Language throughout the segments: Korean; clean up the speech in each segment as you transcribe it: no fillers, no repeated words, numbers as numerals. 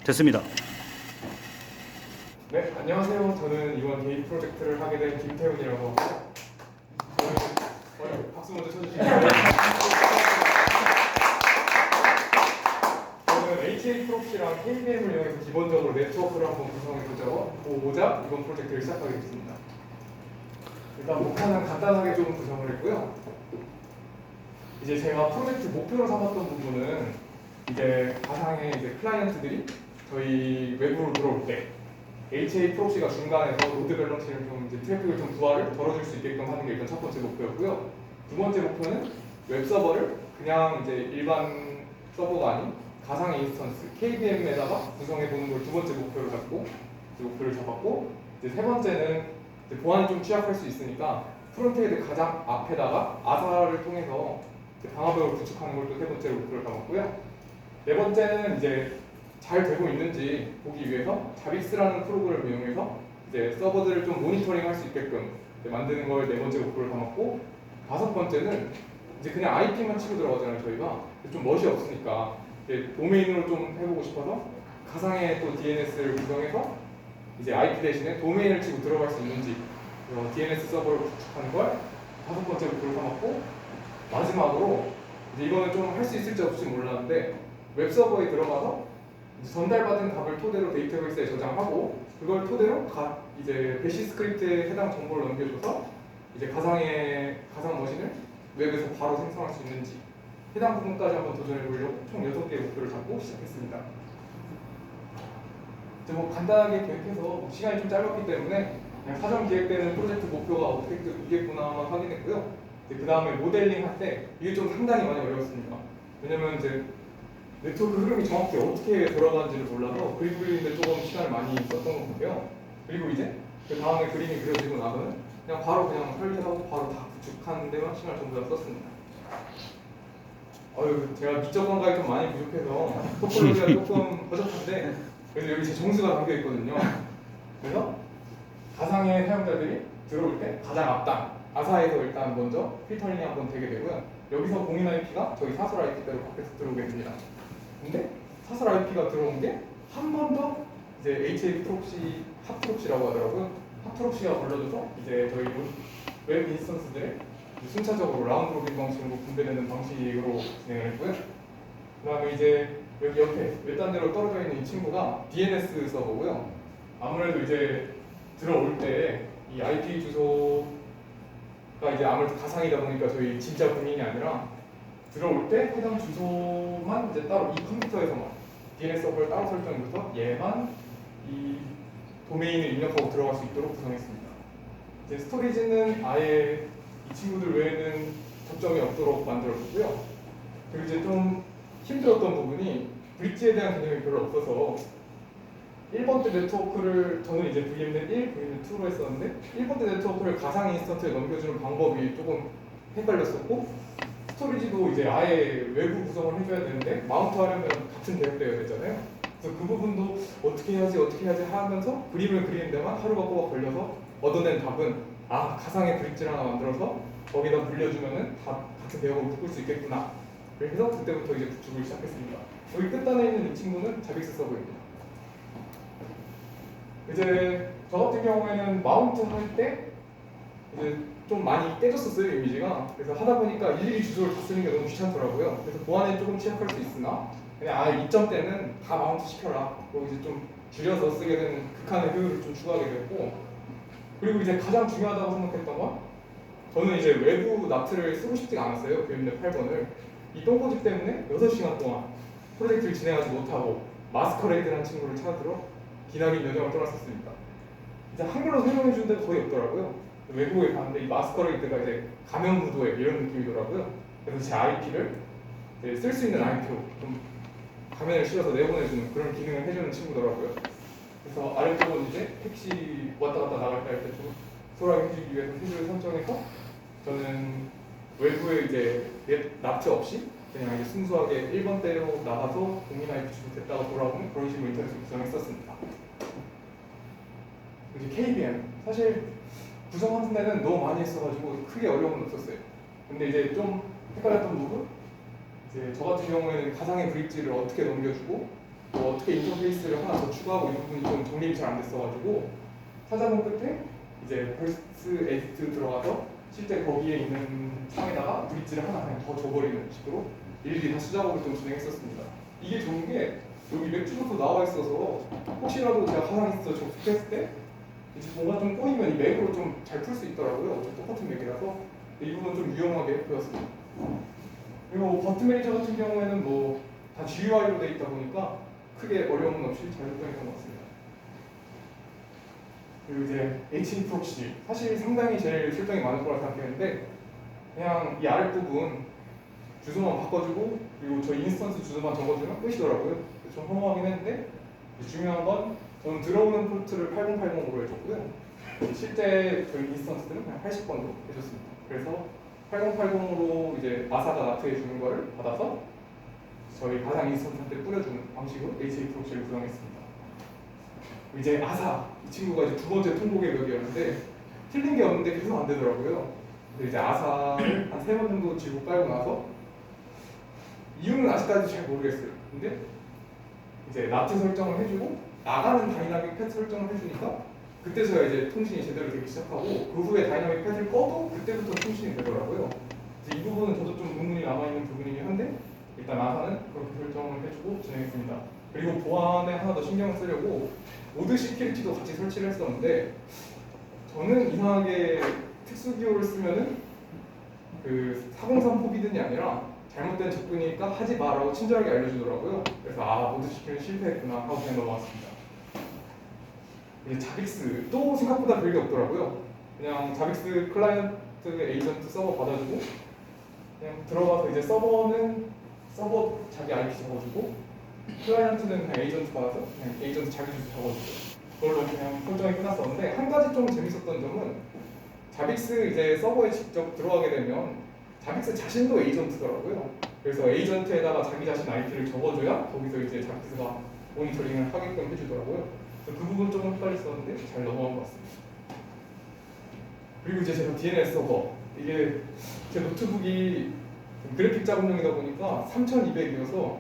됐습니다. 네, 안녕하세요. 저는 이번 게임 프로젝트를 하게 된 김태훈이라고 하고요. 박수 먼저 쳐주시고요. 저는 HA 프록시랑 KVM을 이용해서 기본적으로 네트워크를 한번 구성해보자 이번 프로젝트를 시작하게 됐습니다. 일단 목표는 간단하게 좀 구성을 했고요. 이제 제가 프로젝트 목표로 삼았던 부분은 이제 가상의 이제 클라이언트들이 저희 외부로 들어올 때 HA 프록시가 중간에서 로드 밸런스를 좀 이제 트래픽을 좀 부하를 덜어줄 수 있게끔 하는 게 일단 첫 번째 목표였고요. 두 번째 목표는 웹 서버를 그냥 이제 일반 서버가 아닌 가상의 인스턴스 KVM에다가 구성해 보는 걸 두 번째 목표로 잡았고 이제 세 번째는 이제 보안이 좀 취약할 수 있으니까 프론트엔드 가장 앞에다가 아사를 통해서 방화벽을 구축하는 걸 또 세 번째로 목표를 잡았고요. 네 번째는 이제 잘 되고 있는지 보기 위해서 자빅스라는 프로그램을 이용해서 이제 서버들을 좀 모니터링할 수 있게끔 만드는 걸 네 번째 목표로 삼았고, 다섯 번째는 이제 그냥 IP만 치고 들어가잖아요. 저희가 좀 멋이 없으니까 이제 도메인으로 좀 해보고 싶어서 가상의 또 DNS를 구성해서 이제 IP 대신에 도메인을 치고 들어갈 수 있는지 DNS 서버를 구축하는 걸 다섯 번째 목표로 삼았고, 마지막으로 이제 이거는 좀 할 수 있을지 없을지 몰랐는데 웹 서버에 들어가서 전달받은 답을 토대로 데이터베이스에 저장하고 그걸 토대로 이제 배시 스크립트에 해당 정보를 넘겨줘서 이제 가상 머신을 웹에서 바로 생성할 수 있는지 해당 부분까지 한번 도전해 보려고 총 6개의 목표를 잡고 시작했습니다. 이제 뭐 간단하게 계획해서 시간이 좀 짧았기 때문에 그냥 사전 기획되는 프로젝트 목표가 어떻게 이겠구나만 확인했고요. 그 다음에 모델링 할 때 이게 좀 상당히 많이 어려웠습니다. 왜냐면 이제 네트워크 흐름이 정확히 어떻게 돌아가는지를 몰라서 그림 그리는데 조금 시간을 많이 썼던 것 같고요. 그리고 이제 그 다음에 그림이 그려지고 나서는 그냥 설계하고 바로 다 구축하는 데만 시간을 전부 다 썼습니다. 제가 미적 감각이 좀 많이 부족해서 토폴로지가 조금 버젓한데 그래도 여기 제 정수가 담겨 있거든요. 그래서 가상의 사용자들이 들어올 때 가장 앞단 아사에서 일단 먼저 필터링이 한번 되게 되고요. 여기서 공인 IP가 저희 사설 IP대로 밖에서 들어오게 됩니다. 근데 사설 IP가 들어온 게 한 번 더 이제 HA 프록시, 핫 프록시라고 하더라고요. 핫 프록시가 걸려줘서 이제 저희 웹 인스턴스들의 순차적으로 라운드 로빈 방식으로 분배되는 방식으로 진행을 했고요. 그 다음에 이제 여기 옆에 외딴데로 떨어져 있는 이 친구가 DNS 서버고요. 아무래도 이제 들어올 때 이 IP 주소가 이제 아무래도 가상이다 보니까 저희 진짜 본인이 아니라 들어올 때 해당 주소만 이제 따로 이 컴퓨터에서만 DNS 서버를 따로 설정해서 얘만 이 도메인을 입력하고 들어갈 수 있도록 구성했습니다. 이제 스토리지는 아예 이 친구들 외에는 접점이 없도록 만들었고요. 그리고 이제 좀 힘들었던 부분이 브릿지에 대한 개념이 별로 없어서 1번 때 네트워크를 저는 이제 VMnet 1, VMnet 2로 했었는데 1번 때 네트워크를 가상 인스턴트에 넘겨주는 방법이 조금 헷갈렸었고, 스토리지도 이제 아예 외부 구성을 해줘야 되는데 마운트 하려면 같은 대역되어야 되잖아요. 그래서 그 부분도 어떻게 해야지 하면서 그림을 그리는 데만 하루가 꼬박 걸려서 얻어낸 답은 가상의 브릿지를 하나 만들어서 거기다 물려주면은 다 같은 대역으로 묶을 수 있겠구나. 그래서 그때부터 이제 구축을 시작했습니다. 여기 끝단에 있는 이 친구는 자빅스 서버입니다. 이제 저 같은 경우에는 마운트 할 때 이제 좀 많이 깨졌었어요, 이미지가. 그래서 하다 보니까 일일이 주소를 다 쓰는 게 너무 귀찮더라고요. 그래서 보안에 조금 취약할 수 있으나 그냥 이점 때는 다 마운트 시켜라. 그리고 이제 좀 줄여서 쓰게 되는 극한의 효율을 좀 추가하게 됐고, 그리고 이제 가장 중요하다고 생각했던 건 저는 이제 외부 나트를 쓰고 싶지가 않았어요. VMnet 8번을. 이 똥꼬집 때문에 6시간 동안 프로젝트를 진행하지 못하고 마스커레이드라는 친구를 찾으러 기나긴 여정을 떠났었습니다. 이제 한글로 설명해 주는 데가 거의 없더라고요. 외국에 갔는데 이 마스커레이드가 이제 가면 무도회 이런 느낌이더라고요. 그래서 제 IP를 쓸 수 있는 IP로 좀 가면을 씌워서 내보내주는 그런 기능을 해주는 친구더라고요. 그래서 아래쪽은 이제 택시 왔다 갔다 나갈 때 할 때 좀 소홀하게 해주기 위해서 테두리를 설정해서 저는 외부에 이제 나트 없이 그냥 이제 순수하게 1번대로 나가서 공인 IP 주소 됐다가 돌아오는 그런 식으로 인터넷을 구성했었습니다. 이제 KVM 사실 구성하는 데는 너무 많이 했어가지고 크게 어려움은 없었어요. 근데 이제 좀 헷갈렸던 부분, 이제 저 같은 경우에는 가상의 브릿지를 어떻게 넘겨주고 뭐 어떻게 인터페이스를 하나 더 추가하고 이 부분이 좀 정립이 잘 안 됐어가지고 찾아본 끝에 이제 벌스 에디트 들어가서 실제 거기에 있는 창에다가 브릿지를 하나 그냥 더 줘버리는 식으로 일일이 다시 작업을 좀 진행했었습니다. 이게 좋은 게 여기 맥주로도 나와 있어서 혹시라도 제가 가상에 있어서 접속했을 때 이제 뭔가 좀 꼬이면 이 맥으로 좀 잘 풀 수 있더라고요. 똑같은 맥이라서 이 부분 좀 유용하게 보였습니다. 그리고 버튼 매니저 같은 경우에는 뭐 다 GUI로 되어 있다 보니까 크게 어려움 없이 잘 활동했던 것 같습니다. 그리고 이제 HA 프록시 사실 상당히 제일 출장이 많을 거라 생각했는데 그냥 이 아랫부분 주소만 바꿔주고 그리고 저 인스턴스 주소만 적어주면 끝이더라고요. 좀 허무하긴 했는데 중요한 건 저는 들어오는 포트를 8080으로 해줬고요. 실제 저희 인스턴스들은 그냥 80번으로 해줬습니다. 그래서 8080으로 이제 아사가 나트해 주는 거를 받아서 저희 가상 인스턴스한테 뿌려주는 방식으로 HA 프록시를 구성했습니다. 이제 아사 이 친구가 이제 두 번째 통곡의 벽이었는데 틀린 게 없는데 계속 안 되더라고요. 근데 이제 아사를 한 3번 정도 지고 깔고 나서 이유는 아직까지 잘 모르겠어요. 근데 이제 나트 설정을 해주고 나가는 다이나믹 패트 설정을 해주니까 그때서야 이제 통신이 제대로 되기 시작하고 그 후에 다이나믹 패트를 꺼도 그때부터 통신이 되더라고요. 이 부분은 저도 좀 의문이 남아있는 부분이긴 한데 일단 아사는 그렇게 설정을 해주고 진행했습니다. 그리고 보안에 하나 더 신경을 쓰려고 모드 시큐리티도 같이 설치를 했었는데 저는 이상하게 특수 기호를 쓰면은 그 403 포비든이 아니라 잘못된 접근이니까 하지 마라고 친절하게 알려주더라고요. 그래서 아 모드 시큐리티 실패했구나 하고 그냥 넘어갔습니다. 이제 자빅스도 생각보다 별게 없더라고요. 그냥 자빅스 클라이언트 에이전트 서버 받아주고 그냥 들어가서 이제 서버는 서버 자기 IP 적어주고 클라이언트는 그냥 에이전트 받아서 그냥 에이전트 자기 주소 적어주고 그걸로 그냥 설정이 끝났었는데 한 가지 좀 재밌었던 점은 자빅스 이제 서버에 직접 들어가게 되면 자빅스 자신도 에이전트더라고요. 그래서 에이전트에다가 자기 자신 IP를 적어줘야 거기서 이제 자빅스가 모니터링을 하게끔 해주더라고요. 그래서 그 부분 조금 헷갈렸었는데 잘 넘어간 것 같습니다. 그리고 이제 제가 DNS 서버 이게 제 노트북이 그래픽 작업용이다 보니까 3200이어서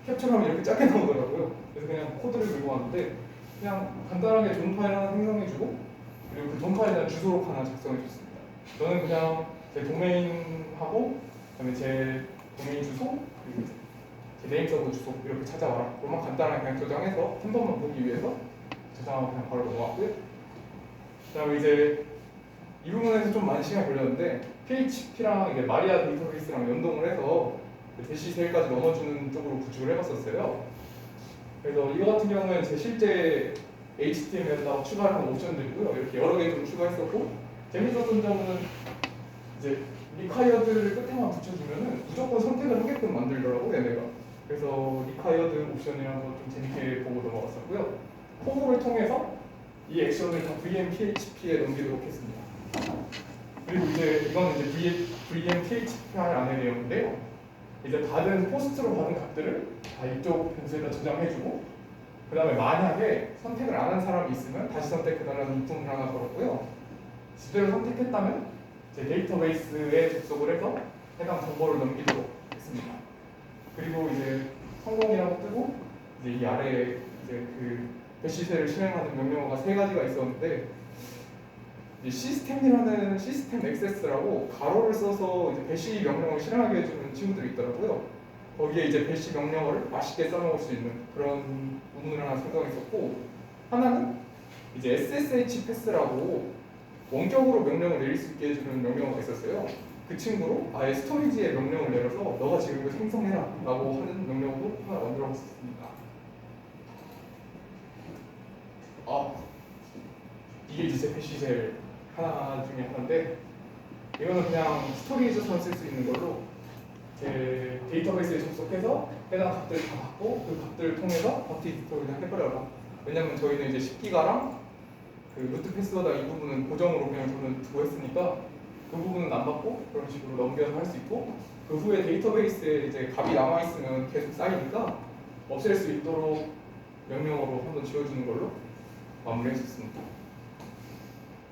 캡처하면 이렇게 작게 나오더라고요. 그래서 그냥 코드를 들고 왔는데 그냥 간단하게 존 파일 하나 생성해주고 그리고 그 존 파일에 대한 주소록 하나 작성해줬습니다. 저는 그냥 제 도메인하고 그다음에 제 도메인 주소 그리고 제 네임 서버 주소 이렇게 찾아와라. 그것만 간단하게 그냥 저장해서 한 번만 보기 위해서 저장하고 그냥 바로 넘어갔고요. 그다음에 이제 이 부분에서 좀 많이 시간이 걸렸는데 PHP랑 이제 마리아 데이터베이스랑 연동을 해서 대시셀까지 넘어주는 쪽으로 구축을 해봤었어요. 그래서 이거 같은 경우는 제 실제 HTML에다가 추가한 옵션들이고요. 이렇게 여러 개 좀 추가했었고 재밌었던 점은 이제 required를 끝에만 붙여주면은 무조건 선택을 하게끔 만들더라고요, 얘네가. 그래서 required 옵션이라는 거 좀 재밌게 보고 넘어갔었고요. 포그를 통해서 이 액션을 다 VM PHP에 넘기도록 했습니다. 그리고 이제 이건 이제 VM PHP 안에 내용인데요. 이제 받은 포스트로 받은 값들을 다 이쪽 변수에다 저장해주고 그 다음에 만약에 선택을 안 한 사람이 있으면 다시 선택해달라는 이품을 하나 걸었고요. 제대로 선택했다면 제 데이터베이스에 접속을 해서 해당 정보를 넘기도록 했습니다. 그리고 이제 성공이라고 뜨고 이제 이 아래에 이제 그 배시세를 실행하는 명령어가 3가지가 있었는데 시스템이라는 시스템 액세스라고 가로를 써서 이제 배시 명령을 실행하게 해주는 친구들이 있더라고요. 거기에 이제 배시 명령어를 맛있게 써먹을 수 있는 그런 부분을 하나 생각했었고 하나는 이제 SSH 패스라고 원격으로 명령을 내릴 수 있게 해주는 명령어가 있었어요. 그 친구로 아예 스토리지에 명령을 내려서 너가 지금 이거 생성해라 라고 하는 명령어도 하나 만들어 봤습니다. 이게 이제 배시셀 하나 중에 하나인데 이거는 그냥 스토리지에서만 쓸 수 있는 걸로 제 데이터베이스에 접속해서 해당 값들을 다 받고 그 값들을 통해서 버티 디스토를 그냥 해버려라. 왜냐면 저희는 이제 10기가랑 그 루트 패스워드 이 부분은 고정으로 그냥 저는 두고 했으니까 그 부분은 안 받고 그런 식으로 넘겨서 할 수 있고 그 후에 데이터베이스에 이제 값이 남아있으면 계속 쌓이니까 없앨 수 있도록 명령어로 한번 지워주는 걸로 마무리했었습니다.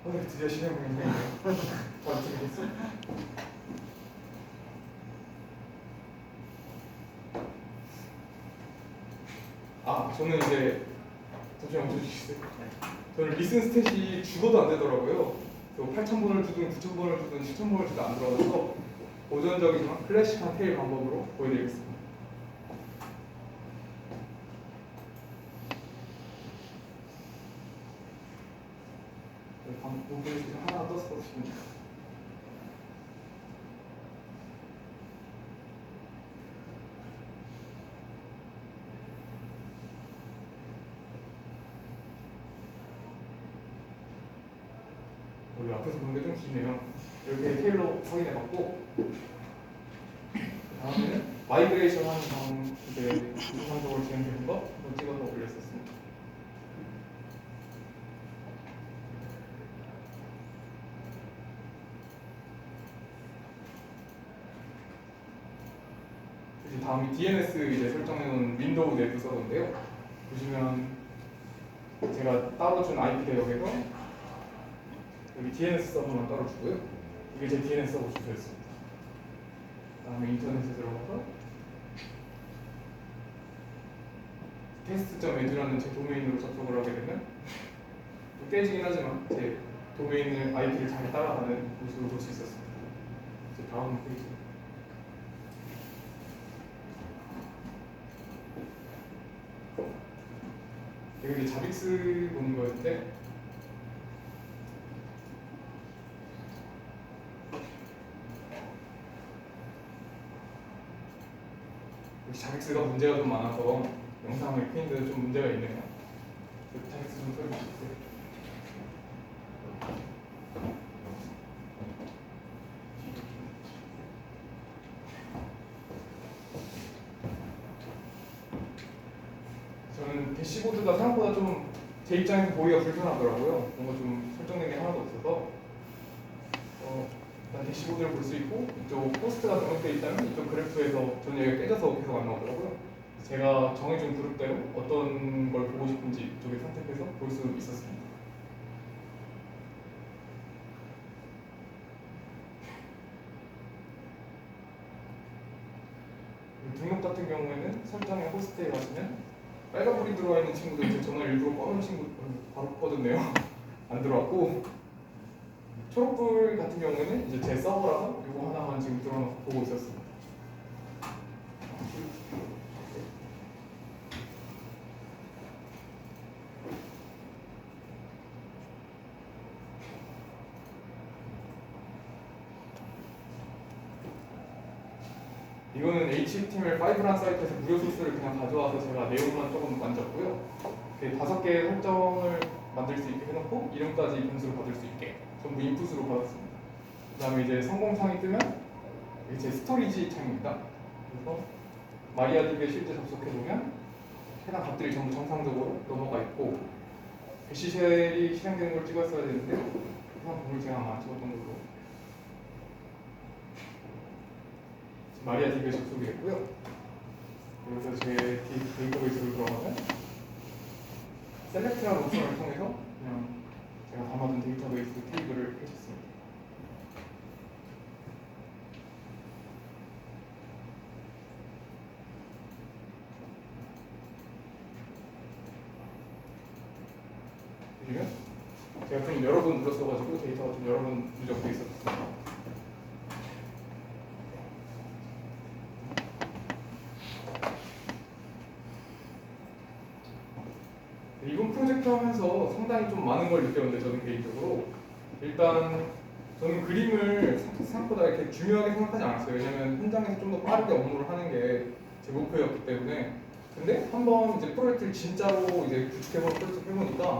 드디어 실행 공연이네요. 잘 들리겠어? 저는 이제 잠시만 멈춰주시겠어요? 저는 리슨 스탯이 죽어도 안 되더라고요. 8,000번을 주든 9,000번을 주든 10,000번을 주든 안 들어가서 고전적이지만 클래식한 테일 방법으로 보여드리겠습니다. 방법이 하나 떠서 보시면 우리 앞에서 보는 게 좀 기네요. 이렇게 테일로 확인해봤고, 다음에는 마이그레이션 하는 방 이제 정상적으로 진행되는 거 한번 찍어서 올렸었습니다. 이제 다음이 DNS 이제 설정해놓은 윈도우 내부 서버인데요. 보시면 제가 따로 준 IP 대역에서 여기 DNS 서버만 따로 주고요. 이게 제 DNS 서버 주소였습니다. 다음에 인터넷에 들어가서 test.edu라는 제 도메인으로 접속을 하게 되면 또 깨지긴 하지만 제 도메인을 IP를 잘 따라가는 모습을 볼 수 있었습니다. 이제 다음 페이지. 여기 이제 자빅스 보는 거였는데 자빅스가 문제가 좀 많아서 영상을 켜는데 좀 문제가 있네요. 자빅스 좀 설명해 주세요. 저는 대시보드가 생각보다 좀 제 입장에서 보기가 불편하더라고요. 뭔가 좀 설정된 게 하나도 없어서 일단 대시보드를 볼 수 있고 이쪽 포스트가 등록되어 있다면 이쪽 그래프에서 저는 여기가 깨져서 계속 안 나오더라고요. 제가 정해준 그룹대로 어떤 걸 보고 싶은지 이쪽에 선택해서 볼 수 있었습니다. 등록 같은 경우에는 설정에 호스트에 가시면 빨간불이 들어와 있는 친구들 제 전화를 일부러 꺼놓은 친구 바로 꺼졌네요. 안 들어왔고 초록불 같은 경우에는 이제 제 서버라서 이거 하나만 지금 들어놓고 보고 있었습니다. 이거는 HTML5란 사이트에서 무료 소스를 그냥 가져와서 제가 내용만 조금 만졌고요. 5개의 설정을 만들 수 있게 해놓고 이름까지 변수로 받을 수 있게 전부 인풋으로 받았습니다. 그 다음에 이제 성공창이 뜨면 이게 제 스토리지 창입니다. 그래서 마리아DB에 실제 접속해보면 해당 값들이 전부 정상적으로 넘어가 있고 배시쉘이 실행되는 걸 찍었어야 되는데 해당 부분을 제가 아마 안 찍었던 걸로 마리아DB에 접속이 됐고요. 그래서 제 데이터베이스로 들어가면 셀렉트라는 옵션을 통해서 그냥 제가 담아둔 데이터베이스 테이블을 펼쳤습니다. 보시면 제가 좀 여러 번 눌렀어가지고 데이터가 좀 여러 번 누적돼 있었습니다. 이번 프로젝트 하면서 상당히 좀 많은 걸 느꼈는데 저는 개인적으로 일단 저는 그림을 생각보다 이렇게 중요하게 생각하지 않았어요. 왜냐면 현장에서 좀 더 빠르게 업무를 하는 게 제 목표였기 때문에. 근데 한번 이제 프로젝트를 진짜로 이제 구축해서 프로젝트 해보니까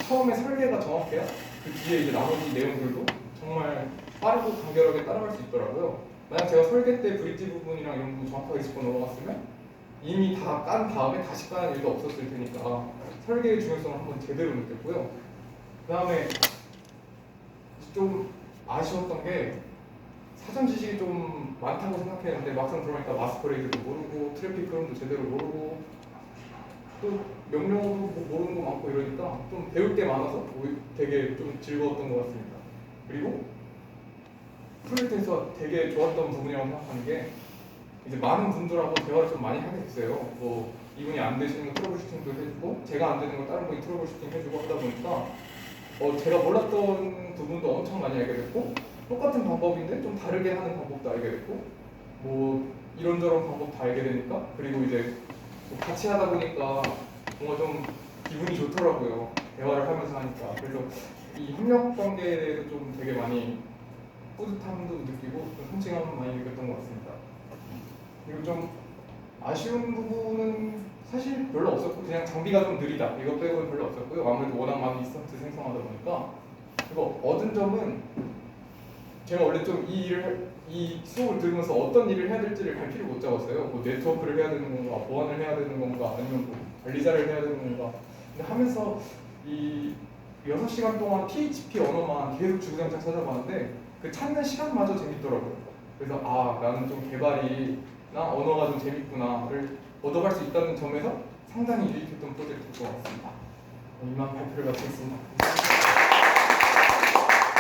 처음에 설계가 정확해야 그 뒤에 이제 나머지 내용들도 정말 빠르고 간결하게 따라갈 수 있더라고요. 만약 제가 설계 때 브릿지 부분이랑 이런 부분 정확하게 짚고 넘어갔으면 이미 다 깐 다음에 다시 까는 일도 없었을 테니까 설계의 중요성을 한번 제대로 느꼈고요. 그 다음에 좀 아쉬웠던 게 사전 지식이 좀 많다고 생각했는데 막상 들어가니까 마스커레이드도 모르고 트래픽 흐름도 제대로 모르고 또 명령어도 모르는 거 많고 이러니까 좀 배울 게 많아서 되게 좀 즐거웠던 것 같습니다. 그리고 프로젝트에서 되게 좋았던 부분이라고 생각하는 게 이제 많은 분들하고 대화를 좀 많이 하게 됐어요. 뭐 이분이 안 되시는 거 트러블 슈팅도 해주고 제가 안 되는 거 다른 분이 트러블 슈팅 해주고 하다 보니까 제가 몰랐던 부분도 엄청 많이 알게 됐고 똑같은 방법인데 좀 다르게 하는 방법도 알게 됐고 뭐 이런저런 방법 다 알게 되니까 그리고 이제 뭐 같이 하다 보니까 뭔가 좀 기분이 좋더라고요. 대화를 하면서 하니까. 그래서 이 협력 관계에 대해서 좀 되게 많이 뿌듯함도 느끼고 좀 성취감 많이 느꼈던 것 같습니다. 그리고 좀 아쉬운 부분은 사실 별로 없었고 그냥 장비가 좀 느리다 이거 빼고는 별로 없었고요. 아무래도 워낙 많이 인스턴트 생성하다 보니까 그리고 얻은 점은 제가 원래 좀 이 수업을 들으면서 어떤 일을 해야 될지를 갈피를 못 잡았어요. 뭐 네트워크를 해야 되는 건가, 보안을 해야 되는 건가, 아니면 뭐 관리자를 해야 되는 건가. 근데 하면서 이 6시간 동안 PHP 언어만 계속 주구장창 찾아봤는데 그 찾는 시간마저 재밌더라고요. 그래서 나는 좀 개발이나 언어가 좀 재밌구나를 얻어갈 수 있다는 점에서 상당히 유익했던 프로젝트일 것 같습니다. 이만 발표를 마치겠습니다.